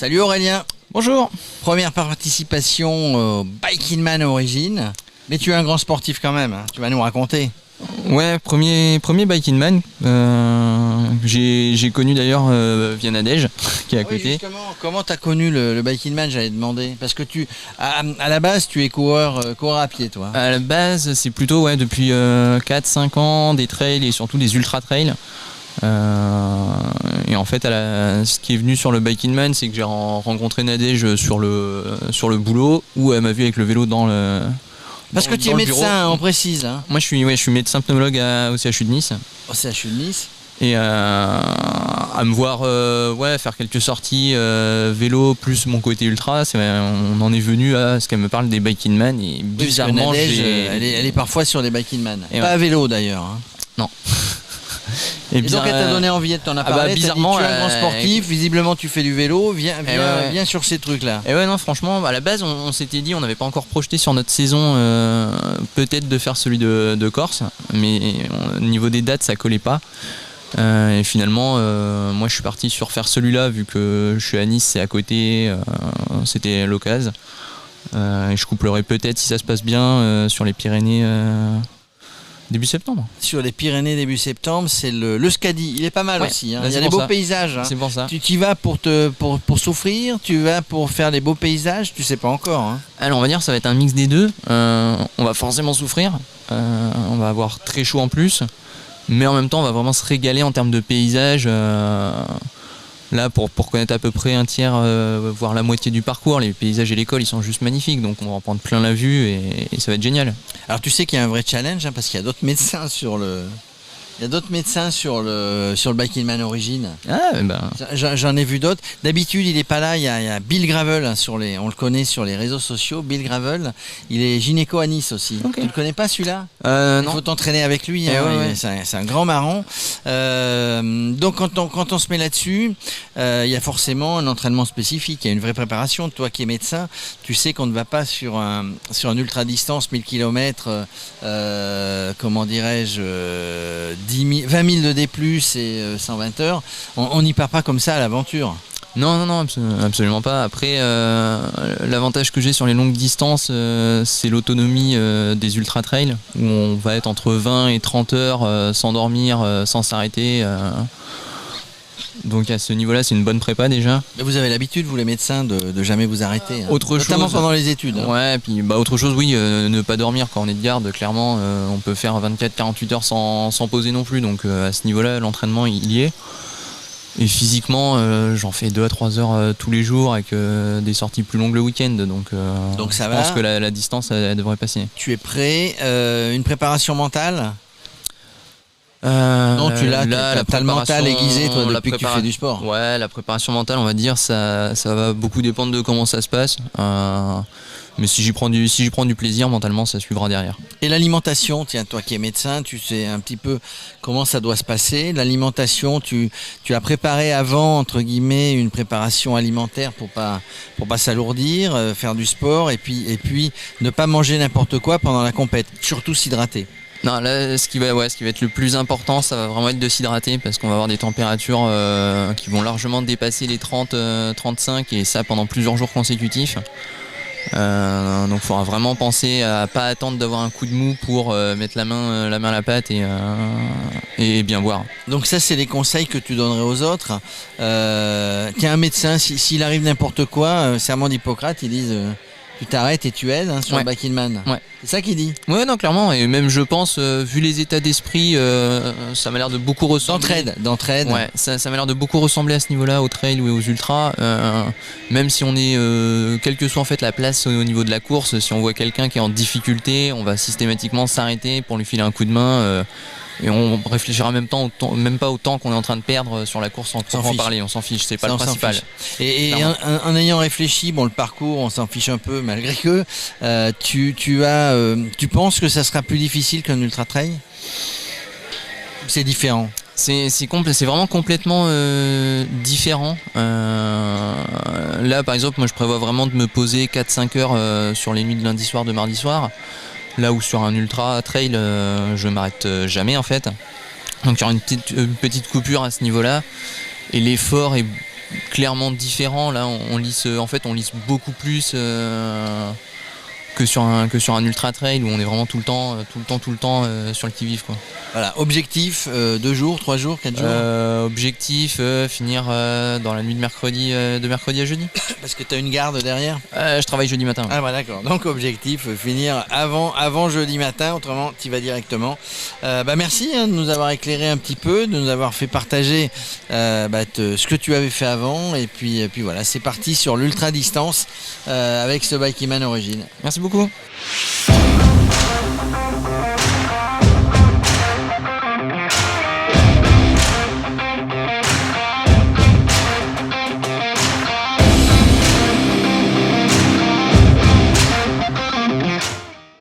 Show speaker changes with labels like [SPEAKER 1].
[SPEAKER 1] Salut Aurélien.
[SPEAKER 2] Bonjour.
[SPEAKER 1] Première participation au Bike in Man Origin. Mais tu es un grand sportif quand même, hein. Tu vas nous raconter.
[SPEAKER 2] Ouais, premier Bike in Man. J'ai connu d'ailleurs via Nadège, qui est à côté.
[SPEAKER 1] Justement, comment tu as connu le Bike in Man, j'allais demander. Parce que à la base, tu es coureur à pied, toi.
[SPEAKER 2] À la base, c'est plutôt depuis 4-5 ans, des trails et surtout des ultra trails. Et en fait, ce qui est venu sur le Bike in Man, c'est que j'ai rencontré Nadège sur le boulot, où elle m'a vu avec le vélo dans le.
[SPEAKER 1] Parce que tu es médecin, on précise. Hein.
[SPEAKER 2] Moi, je suis médecin pneumologue au CHU de Nice.
[SPEAKER 1] Au CHU de Nice.
[SPEAKER 2] Et à me voir faire quelques sorties vélo plus mon côté ultra, on en est venu à ce qu'elle me parle des Bike in Man. Et bizarrement,
[SPEAKER 1] Nadège, elle est parfois sur des Bike in Man. Pas à vélo d'ailleurs. Hein.
[SPEAKER 2] Non.
[SPEAKER 1] Et donc elle t'a donné envie de t'en parler,
[SPEAKER 2] bizarrement,
[SPEAKER 1] tu es un grand sportif, visiblement tu fais du vélo, viens sur ces trucs-là.
[SPEAKER 2] Et ouais, non, franchement, à la base, on s'était dit, on n'avait pas encore projeté sur notre saison peut-être de faire celui de Corse, mais au niveau des dates, ça collait pas. Et finalement, moi je suis parti sur faire celui-là, vu que je suis à Nice, c'est à côté, c'était l'occasion. Et je couplerai peut-être, si ça se passe bien, sur les Pyrénées. Début septembre.
[SPEAKER 1] Sur les Pyrénées début septembre, c'est le Scadi. Il est pas mal aussi. Hein. Il y a des beaux paysages. Hein.
[SPEAKER 2] C'est pour ça.
[SPEAKER 1] Tu y vas pour souffrir, tu vas pour faire des beaux paysages, tu sais pas encore. Hein.
[SPEAKER 2] Alors on va dire que ça va être un mix des deux. On va forcément souffrir. On va avoir très chaud en plus. Mais en même temps, on va vraiment se régaler en termes de paysages. Là, pour connaître à peu près un tiers, voire la moitié du parcours, les paysages et l'école, ils sont juste magnifiques. Donc on va en prendre plein la vue et ça va être génial.
[SPEAKER 1] Alors tu sais qu'il y a un vrai challenge, hein, parce qu'il y a d'autres médecins sur le Bike in Man Origin.
[SPEAKER 2] Ah, ben.
[SPEAKER 1] J'en ai vu d'autres. D'habitude, il est pas là. Il y a Bill Gravel, hein, on le connaît sur les réseaux sociaux. Bill Gravel, il est gynéco à Nice aussi. Okay. Tu le connais pas celui-là?
[SPEAKER 2] Non.
[SPEAKER 1] Il faut t'entraîner avec lui. Hein,
[SPEAKER 2] ouais.
[SPEAKER 1] C'est un grand marron. Donc quand on se met là-dessus, il y a forcément un entraînement spécifique. Il y a une vraie préparation. Toi qui es médecin, tu sais qu'on ne va pas sur un ultra distance 1000 km. Comment dirais-je? 20 000 de D+, et 120 heures, on n'y part pas comme ça à l'aventure.
[SPEAKER 2] Non, absolument pas. Après, l'avantage que j'ai sur les longues distances, c'est l'autonomie des ultra trails, où on va être entre 20 et 30 heures sans dormir, sans s'arrêter. Donc à ce niveau-là, c'est une bonne prépa déjà.
[SPEAKER 1] Mais vous avez l'habitude, vous les médecins, de jamais vous arrêter. Hein.
[SPEAKER 2] Notamment
[SPEAKER 1] pendant les études. Hein.
[SPEAKER 2] Ouais, puis autre chose, oui, ne pas dormir quand on est de garde. Clairement, on peut faire 24-48 heures sans poser non plus. Donc à ce niveau-là, l'entraînement, il y est. Et physiquement, j'en fais 2 à 3 heures tous les jours avec des sorties plus longues le week-end. Donc
[SPEAKER 1] ça
[SPEAKER 2] je pense que la distance, elle devrait passer.
[SPEAKER 1] Tu es prêt? Une préparation mentale?
[SPEAKER 2] Non,
[SPEAKER 1] t'as le mental aiguisé toi depuis que tu fais du sport.
[SPEAKER 2] Ouais, la préparation mentale, on va dire, ça va beaucoup dépendre de comment ça se passe. Mais si j'y prends du plaisir, mentalement, ça suivra derrière.
[SPEAKER 1] Et l'alimentation, tiens, toi qui es médecin, tu sais un petit peu comment ça doit se passer. L'alimentation, tu as préparé avant, entre guillemets, une préparation alimentaire pour pas s'alourdir, faire du sport et puis ne pas manger n'importe quoi pendant la compète, surtout s'hydrater.
[SPEAKER 2] Non, là, ce qui va être le plus important, ça va vraiment être de s'hydrater parce qu'on va avoir des températures qui vont largement dépasser les 30-35 et ça pendant plusieurs jours consécutifs. Donc il faudra vraiment penser à pas attendre d'avoir un coup de mou pour mettre la main à la pâte et bien boire.
[SPEAKER 1] Donc ça, c'est les conseils que tu donnerais aux autres. Tiens, un médecin, s'il arrive n'importe quoi, serment d'Hippocrate, ils disent... Tu t'arrêtes et tu aides sur le Bike in Man.
[SPEAKER 2] Ouais.
[SPEAKER 1] C'est ça qu'il dit.
[SPEAKER 2] Ouais, non, clairement. Et même, je pense, vu les états d'esprit, ça m'a l'air de beaucoup ressembler.
[SPEAKER 1] D'entraide.
[SPEAKER 2] Ouais, ça m'a l'air de beaucoup ressembler à ce niveau-là, aux trails ou aux ultras. Même si on est, quelle que soit en fait la place au niveau de la course, si on voit quelqu'un qui est en difficulté, on va systématiquement s'arrêter pour lui filer un coup de main. Et on réfléchira même pas au temps qu'on est en train de perdre sur la course sans en parler, on s'en fiche, c'est pas le principal.
[SPEAKER 1] Et en ayant réfléchi, le parcours, on s'en fiche un peu malgré que, tu penses que ça sera plus difficile qu'un ultra trail? C'est différent.
[SPEAKER 2] C'est vraiment complètement différent. Là par exemple, moi je prévois vraiment de me poser 4-5 heures sur les nuits de lundi soir, de mardi soir. Là où sur un ultra trail, je m'arrête jamais en fait. Donc il y aura une petite coupure à ce niveau-là. Et l'effort est clairement différent. Là, on lisse beaucoup plus que sur un ultra trail où on est vraiment tout le temps sur le qui-vive, quoi.
[SPEAKER 1] Voilà, objectif 2 jours, 3 jours, 4 jours.
[SPEAKER 2] Objectif finir dans la nuit de mercredi à jeudi.
[SPEAKER 1] Parce que tu as une garde derrière.
[SPEAKER 2] Je travaille jeudi matin.
[SPEAKER 1] Ah bah d'accord, donc objectif finir avant jeudi matin, autrement tu y vas directement. Merci de nous avoir éclairé un petit peu, de nous avoir fait partager ce que tu avais fait avant, et puis voilà, c'est parti sur l'ultra distance avec ce Bikeman Origin.
[SPEAKER 2] Merci beaucoup.